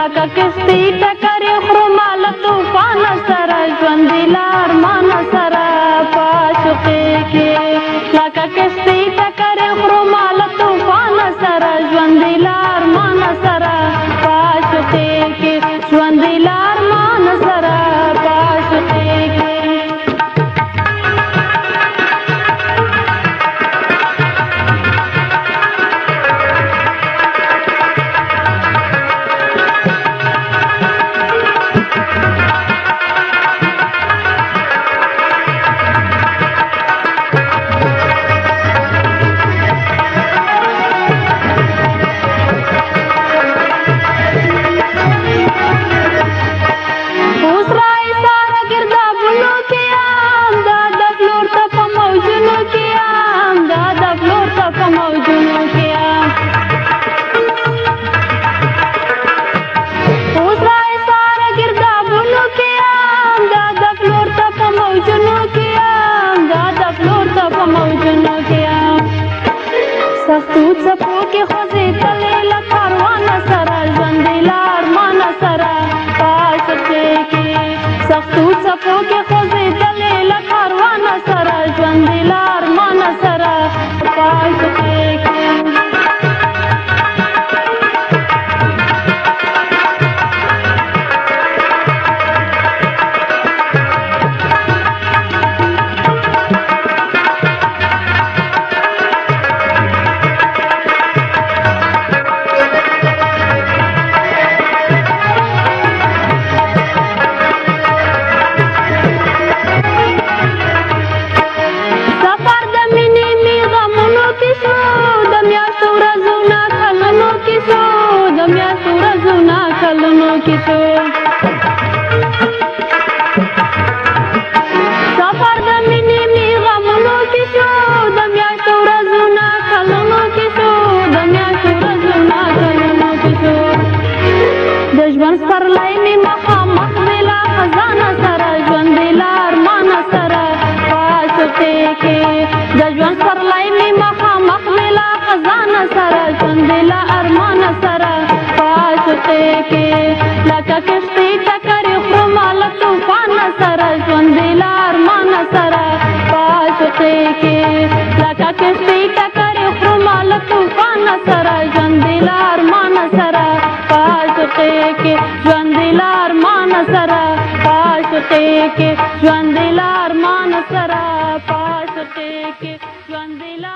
لکه کښتۍ ټکرې خرما له طوفان سره ژوند له ارمان سره په عاشقۍ کې لکه کښتۍ ټکرې خرما له طوفان سره ژوند له ارمان سره په عاشقۍ کې ژوند له ارمان سره په عاشقۍ کې سختو څپو کې خوځېدلې له کاروانه سره ژوند له ارمان سره په عاشقۍ کې سختو څپو کې خوځېدلې له کاروانه سره ژوند له ارمان سره په عاشقۍ کې سفر د مینې می غمونو کې شو د میاشتو ورځونه کلونو کې شو د میاشتو ورځونه کلونو کې شو د ژوند سپرلی می مخامخ دی له خزانه سره ژوند له ارمان سره په عاشقۍ کې د ژوند سپرلی می مخامخ دی له خزانه سره ژوند له ارمان سره په عاشقۍ کې لکه کښتۍ ټکرې خرما له طوفان سره ژوند له ارمان سره په عاشقۍ کې لکه کښتۍ ټکرې خرما له طوفان سره ژوند له ارمان سره په عاشقۍ کې ژوند له ارمان سره په عاشقۍ کې ژوند له ارمان سره په عاشقۍ کې ژوند له